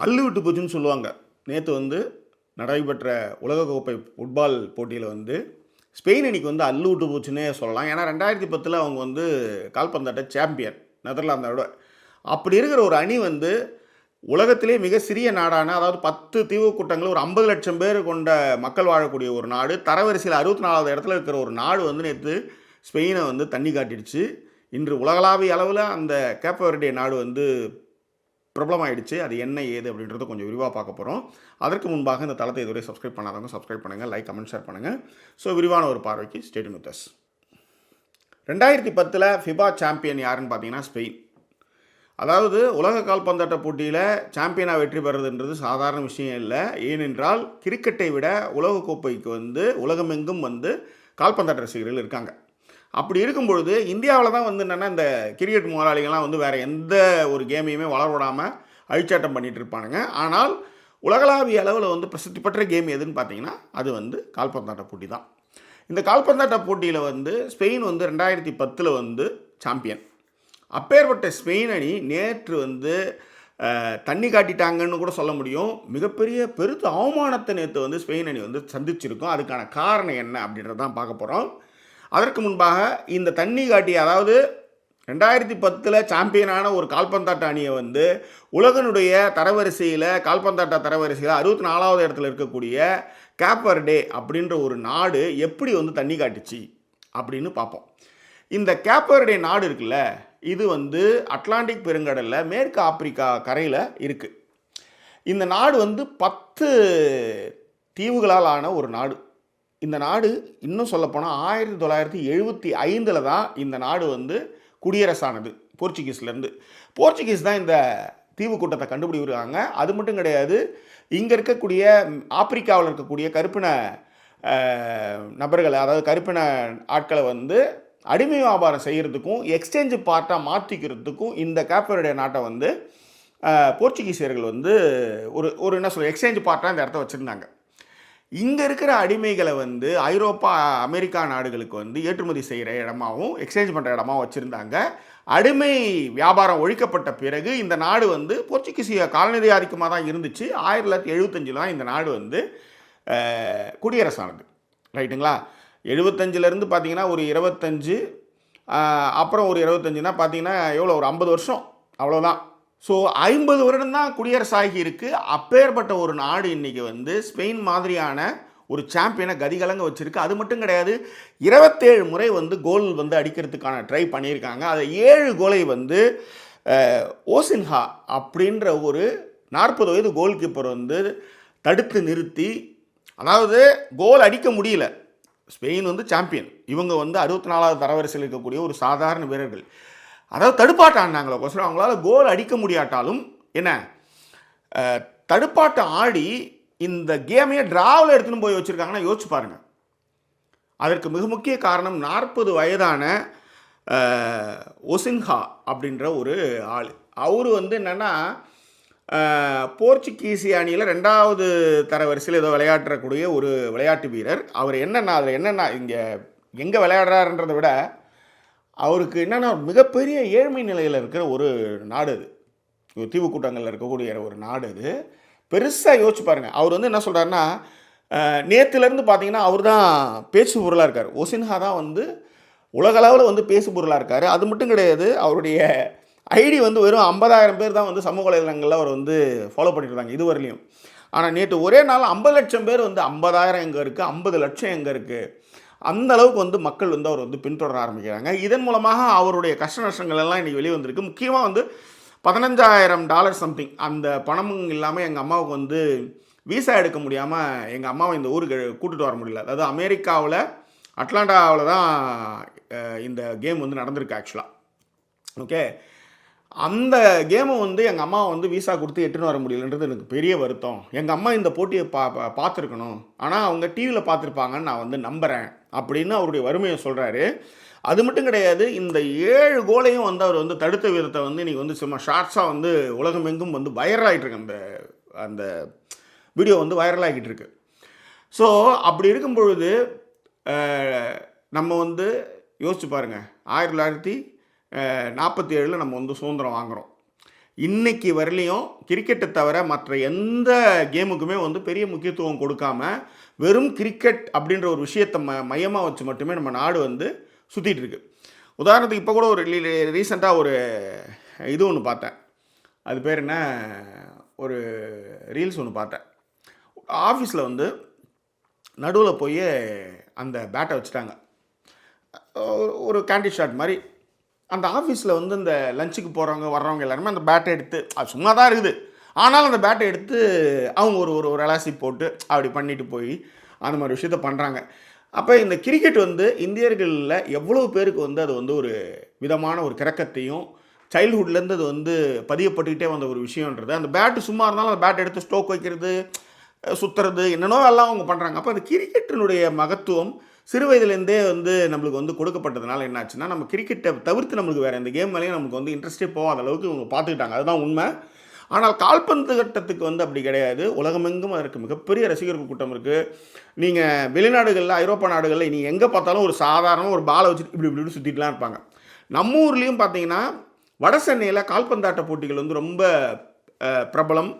அள்ளு விட்டு போச்சுன்னு சொல்லுவாங்க. நேற்று நடைபெற்ற உலகக்கோப்பை ஃபுட்பால் போட்டியில் ஸ்பெயின் அணிக்கு அள்ளு விட்டு போச்சுன்னே சொல்லலாம். ஏன்னா 2010 அவங்க கால்பந்தாட்ட சாம்பியன் நெதர்லாந்தோட. அப்படி இருக்கிற ஒரு அணி உலகத்திலே மிக சிறிய நாடான, அதாவது 10 தீவுக்கூட்டங்கள், ஒரு 50 லட்சம் பேர் கொண்ட மக்கள் வாழக்கூடிய ஒரு நாடு, தரவரிசையில் 64வது இடத்துல இருக்கிற ஒரு நாடு நேற்று ஸ்பெயினை தண்ணி காட்டிடுச்சு. இன்று உலகளாவிய அளவில் அந்த கேப் வெர்டே நாடு பிரபலமாயிடுச்சு. அது என்ன ஏது அப்படின்றத கொஞ்சம் விரிவாக பார்க்க போகிறோம். அதற்கு முன்பாக இந்த தளத்தை இதுவரை சப்ஸ்கிரைப் பண்ணாதவங்க சப்ஸ்கிரைப் பண்ணுங்கள், லைக் கமெண்ட் ஷேர் பண்ணுங்கள். ஸோ விரிவான ஒரு பார்வைக்கு stay tune with us. 2010 FIFA champion யாருன்னு பார்த்தீங்கன்னா ஸ்பெயின். அதாவது உலக கால்பந்தாட்ட போட்டியில் சாம்பியனாக வெற்றி பெறுறதுன்றது சாதாரண விஷயம் இல்லை. ஏனென்றால் கிரிக்கெட்டை விட உலகக்கோப்பைக்கு உலகமெங்கும் கால்பந்தாட்ட ரசிகர்கள் இருக்காங்க. அப்படி இருக்கும்பொழுது இந்தியாவில் தான் என்னென்னா இந்த கிரிக்கெட் முதலாளிகள்லாம் வேறு எந்த ஒரு கேமையுமே வளர விடாமல் அழிச்சாட்டம் பண்ணிகிட்டு இருப்பானுங்க. ஆனால் உலகளாவிய அளவில் பிரசித்தி பெற்ற கேம் எதுன்னு பார்த்தீங்கன்னா அது கால்பந்தாட்ட போட்டி தான். இந்த கால்பந்தாட்ட போட்டியில் ஸ்பெயின் 2010 சாம்பியன். அப்பேற்பட்ட ஸ்பெயின் அணி நேற்று தண்ணி காட்டிட்டாங்கன்னு கூட சொல்ல முடியும். மிகப்பெரிய பெருத்த அவமானத்தை நேற்று ஸ்பெயின் அணி சந்திச்சிருக்கோம். அதுக்கான காரணம் என்ன அப்படின்றதான் பார்க்க போகிறோம். அதற்கு முன்பாக இந்த தண்ணி காட்டி, அதாவது 2010 சாம்பியனான ஒரு கால்பந்தாட்ட அணியை உலகனுடைய தரவரிசையில், கால்பந்தாட்ட தரவரிசையில் 64வது இடத்துல இருக்கக்கூடிய கேப் வெர்டே அப்படின்ற ஒரு நாடு எப்படி தண்ணி காட்டுச்சு அப்படின்னு பார்ப்போம். இந்த கேப் வெர்டே நாடு இருக்குல்ல, இது அட்லாண்டிக் பெருங்கடலில் மேற்கு ஆப்பிரிக்கா கரையில் இருக்குது. இந்த நாடு 10 தீவுகளால் ஆன ஒரு நாடு. இந்த நாடு இன்னும் சொல்லப்போனால் 1975 தான் இந்த நாடு குடியரசானது போர்ச்சுகீஸ்லேருந்து. போர்ச்சுகீஸ் தான் இந்த தீவு கூட்டத்தை கண்டுபிடிக்கிறாங்க. அது மட்டும் கிடையாது, இங்கே இருக்கக்கூடிய ஆப்பிரிக்காவில் இருக்கக்கூடிய கருப்பின நபர்களை, அதாவது கருப்பின ஆட்களை அடிமை வியாபாரம் செய்கிறதுக்கும் எக்ஸ்சேஞ்சு பார்ட்டாக மாற்றிக்கிறதுக்கும் இந்த கேப் வெர்டே நாட்டை போர்ச்சுகீசியர்கள் ஒரு என்ன சொல்ல எக்ஸ்சேஞ்சு பார்ட்டாக இந்த இடத்த வச்சுருந்தாங்க. இங்கே இருக்கிற அடிமைகளை ஐரோப்பா, அமெரிக்கா நாடுகளுக்கு ஏற்றுமதி செய்கிற இடமாகவும் எக்ஸ்சேஞ்ச் பண்ணுற இடமாகவும் வச்சுருந்தாங்க. அடிமை வியாபாரம் ஒழிக்கப்பட்ட பிறகு இந்த நாடு போர்ச்சுகீசிய காலநிதி ஆதிக்கமாக தான் இருந்துச்சு. 1975 தான் இந்த நாடு குடியரசானது. ரைட்டுங்களா? 75லேருந்து பார்த்தீங்கன்னா ஒரு 25, அப்புறம் ஒரு 25னா பார்த்தீங்கன்னா எவ்வளோ, ஒரு 50 வருஷம், அவ்வளோதான். ஸோ 50 வருடம் தான் குடியரசாகி இருக்குது. அப்பேற்பட்ட ஒரு நாடு இன்றைக்கி ஸ்பெயின் மாதிரியான ஒரு சாம்பியனை கதிகலங்க வச்சுருக்கு. அது மட்டும் கிடையாது, 27 முறை கோல் அடிக்கிறதுக்கான ட்ரை பண்ணியிருக்காங்க. அதை 7 கோலை ஓசின்ஹா அப்படின்ற ஒரு 40 வயது கோல் கீப்பர் தடுத்து நிறுத்தி, அதாவது கோல் அடிக்க முடியல. ஸ்பெயின் சாம்பியன், இவங்க 64வது தரவரிசையில் இருக்கக்கூடிய ஒரு சாதாரண வீரர்கள். அதாவது தடுப்பாட்டம் ஆடினாங்களோ கொசரம் அவங்களால கோல் அடிக்க முடியாட்டாலும் என்ன, தடுப்பாட்டம் ஆடி இந்த கேமையை டிராவில் எடுத்துன்னு போய் வச்சுருக்காங்கன்னா யோசிச்சு பாருங்கள். அதற்கு மிக முக்கிய காரணம் 40 வயதான ஒசின்ஹா அப்படின்ற ஒரு ஆள். அவர் என்னென்னா போர்ச்சுகீசிய அணியில் 2வது தரவரிசையில் ஏதோ விளையாடக்கூடிய ஒரு விளையாட்டு வீரர். அவர் அதில் என்னென்னா இங்கே எங்கே விளையாடுறாருன்றதை விட அவருக்கு என்னென்னா மிகப்பெரிய ஏழ்மை நிலையில் இருக்கிற ஒரு நாடு அது. ஒரு தீவு கூட்டங்களில் இருக்கக்கூடிய ஒரு நாடு அது. பெருசாக யோசிச்சு பாருங்கள். அவர் என்ன சொல்கிறாருன்னா, நேற்றுலேருந்து பார்த்தீங்கன்னா அவர் தான் பேசு பொருளாக இருக்கார். ஒசின்ஹா தான் உலகளவில் பேசு பொருளாக இருக்கார். அது மட்டும் கிடையாது, அவருடைய ஐடி வெறும் 50,000 பேர் தான் சமூக வலைதளங்களில் அவர் ஃபாலோ பண்ணிட்டு இருந்தாங்க இதுவரையிலையும். ஆனால் நேற்று ஒரே நாள் 50 லட்சம் பேர் 50,000 எங்கே இருக்குது, 50 லட்சம் எங்கே இருக்குது, அந்த அளவுக்கு மக்கள் அவர் பின்தொடர ஆரம்பிக்கிறாங்க. இதன் மூலமாக அவருடைய கஷ்ட நஷ்டங்கள் எல்லாம் இன்றைக்கி வெளியே வந்திருக்கு. முக்கியமாக $15,000 சம்திங் அந்த பணமும் இல்லாமல் எங்கள் அம்மாவுக்கு வீசா எடுக்க முடியாமல் எங்கள் அம்மாவை இந்த ஊருக்கு கூட்டிகிட்டு வர முடியல. அதாவது அமெரிக்காவில் அட்லாண்டாவில் தான் இந்த கேம் நடந்திருக்கு ஆக்சுவலாக. ஓகே, அந்த கேமை எங்கள் அம்மா வீசா கொடுத்து எட்டுன்னு வர முடியலன்றது எனக்கு பெரிய வருத்தம். எங்கள் அம்மா இந்த போட்டியை பார்த்துருக்கணும், ஆனால் அவங்க டிவியில் பார்த்துருப்பாங்கன்னு நான் நம்புகிறேன் அப்படின்னு அவருடைய வறுமையை சொல்கிறாரு. அது மட்டும் கிடையாது, இந்த 7 கோலையும் அவர் தடுத்த விதத்தை இன்றைக்கி சும்மா ஷார்ட்ஸாக உலகமெங்கும் வைரலாகிட்டு இருக்கு. அந்த வீடியோ வைரலாகிட்டு இருக்கு. ஸோ அப்படி இருக்கும் பொழுது நம்ம யோசிச்சு பாருங்கள், 1947 நம்ம சுதந்திரம் வாங்குகிறோம். இன்னைக்கு வரலையும் கிரிக்கெட்டை தவிர மற்ற எந்த கேமுக்குமே வந்து பெரிய முக்கியத்துவம் கொடுக்காம வெறும் கிரிக்கெட் அப்படின்ற ஒரு விஷயத்தை மையமாக வச்சு மட்டுமே நம்ம நாடு வந்து சுற்றிட்டு இருக்கு. உதாரணத்துக்கு இப்போ கூட ஒரு ரீசெண்டாக ஒரு இது ஒன்று பார்த்தேன். அது பேர் என்ன, ஒரு ரீல்ஸ் ஒன்று பார்த்தேன். ஆஃபீஸில் வந்து நடுவில் போய் அந்த பேட்டை வச்சுட்டாங்க. ஒரு கேண்டி ஷாட் மாதிரி. அந்த ஆஃபீஸில் வந்து இந்த லஞ்சுக்கு போகிறவங்க வர்றவங்க எல்லாருமே அந்த பேட்டை எடுத்து, அது சும்மா தான் இருக்குது, ஆனாலும் அந்த பேட்டை எடுத்து அவங்க ஒரு ஒரு அலாசி போட்டு அப்படி பண்ணிட்டு போய் அந்த மாதிரி விஷயத்த பண்ணுறாங்க. அப்போ இந்த கிரிக்கெட் வந்து இந்தியர்களில் எவ்வளோ பேருக்கு வந்து அது வந்து ஒரு விதமான ஒரு கிறக்கத்தையும் சைல்ட்ஹுட்லேருந்து அது வந்து பதியப்பட்டுக்கிட்டே வந்த ஒரு விஷயன்றது. அந்த பேட்டு சும்மா இருந்தாலும் அந்த பேட்டை எடுத்து ஸ்டோக் வைக்கிறது, சுற்றுறது, என்னென்னோ எல்லாம் அவங்க பண்ணுறாங்க. அப்போ அந்த கிரிக்கெட்டினுடைய மகத்துவம் சிறு வயதுலேருந்தே வந்து நம்மளுக்கு வந்து கொடுக்கப்பட்டதுனால என்னாச்சுன்னா, நம்ம கிரிக்கெட்டை தவிர்த்து நம்மளுக்கு வேறு எந்த கேம் மேலேயும் நமக்கு வந்து இன்ட்ரெஸ்டே போகாத அளவுக்கு இவங்க பார்த்துக்கிட்டாங்க. அதுதான் உண்மை. ஆனால் கால்பந்து கட்டத்துக்கு வந்து அப்படி கிடையாது. உலகமெங்கும் அதற்கு மிகப்பெரிய ரசிகர்கள் கூட்டம் இருக்குது. நீங்கள் வெளிநாடுகளில், ஐரோப்பா நாடுகளில் நீங்கள் எங்கே பார்த்தாலும் ஒரு சாதாரண ஒரு பாலை வச்சுட்டு இப்படி இப்படி சுற்றிட்டுலாம் இருப்பாங்க. நம்ம ஊர்லேயும் பார்த்தீங்கன்னா வட சென்னையில் கால்பந்தாட்ட போட்டிகள் வந்து ரொம்ப பிரபலம்.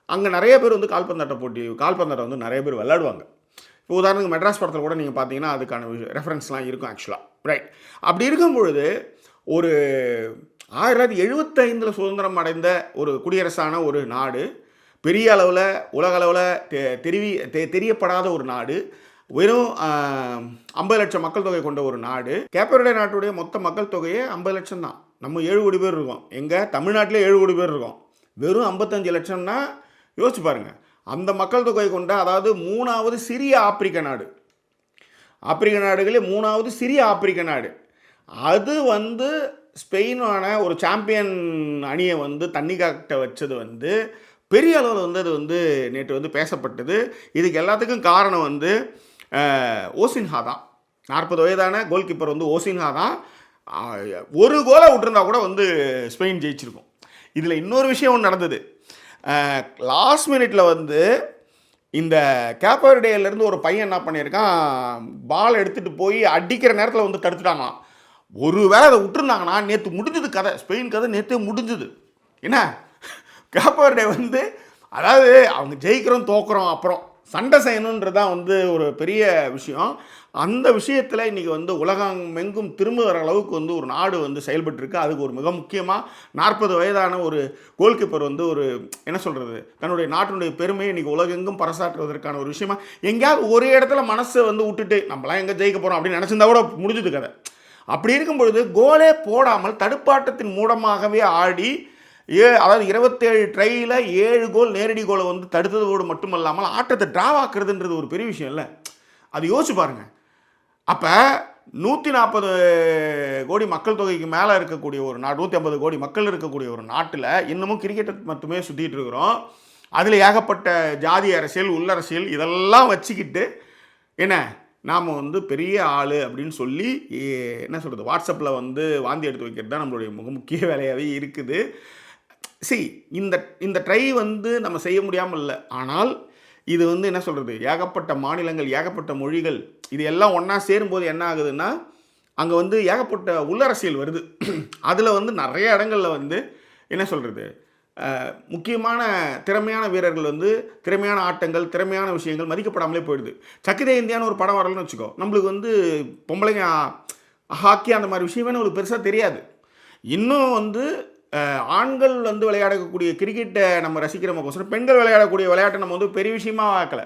அங்கே நிறைய பேர் வந்து கால்பந்தாட்டம் வந்து நிறைய பேர் விளையாடுவாங்க. இப்போ உதாரணத்துக்கு மெட்ராஸ் படத்தில் கூட நீங்கள் பார்த்தீங்கன்னா அதுக்கான ரெஃபரன்ஸ்லாம் இருக்கும் ஆக்சுவலாக, ரைட்? அப்படி இருக்கும் பொழுது ஒரு 1975 சுதந்திரம் அடைந்த ஒரு குடியரசான ஒரு நாடு, பெரிய அளவில் உலக அளவில் தெரியப்படாத ஒரு நாடு, வெறும் 50 லட்சம் மக்கள் தொகை கொண்ட ஒரு நாடு. கேப்பவெர்டே நாட்டுடைய மொத்த மக்கள் தொகையே 50 லட்சம் தான். நம்ம 7 கோடி பேர் இருக்கோம். எங்கள் தமிழ்நாட்டிலே 7 கோடி பேர் இருக்கோம். வெறும் 55 லட்சம்னா யோசிச்சு பாருங்கள். அந்த மக்கள் தொகை கொண்ட, அதாவது 3வது சிறிய ஆப்பிரிக்க நாடு, ஆப்பிரிக்க நாடுகளே 3வது சிறிய ஆப்பிரிக்க நாடு, அது வந்து ஸ்பெயினான ஒரு சாம்பியன் அணியை வந்து தண்ணி காட்ட வச்சது வந்து பெரிய அளவில் வந்து அது வந்து நேற்று வந்து பேசப்பட்டது. இதுக்கு எல்லாத்துக்கும் காரணம் வந்து ஓசின்ஹா தான். 40 வயதான கோல் கீப்பர் வந்து ஓசின்ஹா தான். ஒரு கோலை விட்டுருந்தா கூட வந்து ஸ்பெயின் ஜெயிச்சிருக்கும். இதில் இன்னொரு விஷயம் ஒன்று நடந்தது. லாஸ்ட் மினிட்ல வந்து இந்த கேப்பவெர்டேலேருந்து ஒரு பையன் என்ன பண்ணியிருக்கான், பால் எடுத்துகிட்டு போய் அடிக்கிற நேரத்தில் வந்து தடுத்துட்டாங்களாம். ஒரு வேளை அதை விட்டுருந்தாங்கன்னா நேற்று முடிஞ்சது கதை, ஸ்பெயின் கதை நேற்றே முடிஞ்சுது. என்ன, கேப்பவெர்டே வந்து அதாவது அவங்க ஜெயிக்கிறோம் தோக்குறோம் அப்புறம் சண்டை செய்யணுன்றதான் வந்து ஒரு பெரிய விஷயம். அந்த விஷயத்தில் இன்றைக்கி வந்து உலகம் எங்கும் திரும்ப வர அளவுக்கு வந்து ஒரு நாடு வந்து செயல்பட்டுருக்கு. அதுக்கு ஒரு மிக முக்கியமாக 40 வயதான ஒரு கோல் கீப்பர் வந்து ஒரு என்ன சொல்கிறது, தன்னுடைய நாட்டினுடைய பெருமையை இன்றைக்கி உலகெங்கும் பறைசாற்றுவதற்கான ஒரு விஷயமா, எங்கேயாவது ஒரு இடத்துல மனசை வந்து விட்டுட்டு நம்மளாம் எங்கே ஜெயிக்க போகிறோம் அப்படின்னு நினச்சிருந்தா கூட முடிஞ்சது கதை. அப்படி இருக்கும் பொழுது கோலே போடாமல் தடுப்பாட்டத்தின் மூலமாகவே ஆடி அதாவது 27 ட்ரையில் 7 கோல் நேரடி கோலை வந்து தடுத்ததோடு மட்டுமல்லாமல் ஆட்டத்தை டிராவாக்குறதுன்றது ஒரு பெரிய விஷயம் இல்லை. அது யோசிச்சு பாருங்கள். அப்போ 140 கோடி மக்கள் தொகைக்கு மேலே இருக்கக்கூடிய ஒரு நாடு, 150 கோடி மக்கள் இருக்கக்கூடிய ஒரு நாட்டில் இன்னமும் கிரிக்கெட்டை மட்டுமே சுற்றிட்டு இருக்கிறோம். அதில் ஏகப்பட்ட ஜாதி அரசியல், உள்ளரசியல் இதெல்லாம் வச்சுக்கிட்டு என்ன நாம் வந்து பெரிய ஆள் அப்படின்னு சொல்லி என்ன சொல்கிறது, வாட்ஸ்அப்பில் வந்து வாந்தி எடுத்து வைக்கிறது தான் நம்மளுடைய முக்கிய வேலையாகவே இருக்குது. இந்த ட்ரை வந்து நம்ம செய்ய முடியாமல் இல்லை. ஆனால் இது வந்து என்ன சொல்கிறது, ஏகப்பட்ட மாநிலங்கள், ஏகப்பட்ட மொழிகள், இது எல்லாம் ஒன்றா சேரும்போது என்ன ஆகுதுன்னா அங்கே வந்து ஏகப்பட்ட உள்ளரசியல் வருது. அதில் வந்து நிறைய இடங்களில் வந்து என்ன சொல்கிறது, முக்கியமான திறமையான வீரர்கள் வந்து திறமையான ஆட்டங்கள், திறமையான விஷயங்கள் மதிக்கப்படாமலே போயிடுது. சக்கிதே இந்தியான்னு ஒரு படம் வரலன்னு வச்சுக்கோ, நம்மளுக்கு வந்து பொம்பளைங்க ஹாக்கி அந்த மாதிரி விஷயமே நம்மளுக்கு பெருசாக தெரியாது. இன்னும் வந்து ஆண்கள் வந்து விளையாடக்கூடிய கிரிக்கெட்டை நம்ம ரசிக்கிறோமோசரம் பெண்கள் விளையாடக்கூடிய விளையாட்டை நம்ம வந்து பெரிய விஷயமாக ஆக்கலை.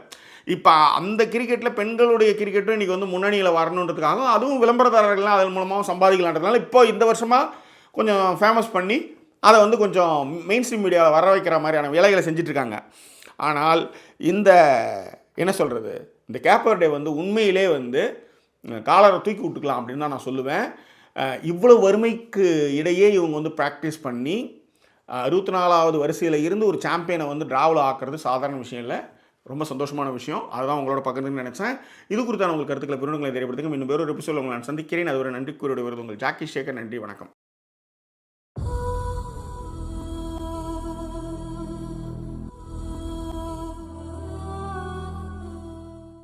இப்போ அந்த கிரிக்கெட்டில் பெண்களுடைய கிரிக்கெட்டும் இன்றைக்கி வந்து முன்னணியில் வரணுன்றதுக்காக அதுவும் விளம்பரதாரர்கள்லாம் அதன் மூலமாக சம்பாதிக்கலான்றதுனால இப்போ இந்த வருஷமாக கொஞ்சம் ஃபேமஸ் பண்ணி அதை வந்து கொஞ்சம் மெயின் ஸ்ட்ரீம் மீடியாவில் வர வைக்கிற மாதிரியான வேலைகளை செஞ்சிட்ருக்காங்க. ஆனால் இந்த என்ன சொல்கிறது, இந்த கேப்பவெர்டே வந்து உண்மையிலே வந்து காலரை தூக்கி விட்டுக்கலாம் அப்படின்னு தான் நான் சொல்லுவேன். இவ்வளோ வறுமைக்கு இடையே இவங்க வந்து ப்ராக்டிஸ் பண்ணி 64வது வரிசையில் இருந்து ஒரு சாம்பியனை வந்து டிராவில் ஆக்குறது சாதாரண விஷயம் இல்லை, ரொம்ப சந்தோஷமான விஷயம். அதுதான் உங்களோட பக்கத்துன்னு நினச்சேன். இது குறித்தான உங்கள் கருத்துக்களை பெருணுங்களை தெரியப்படுத்துங்க. இன்னும் வேறு ஒரு எபிசோட உங்களை நான் சந்திக்கிறேன். அது ஒரு நன்றி கூறிய வருது உங்கள் ஜாக்கி சேகர். நன்றி, வணக்கம்.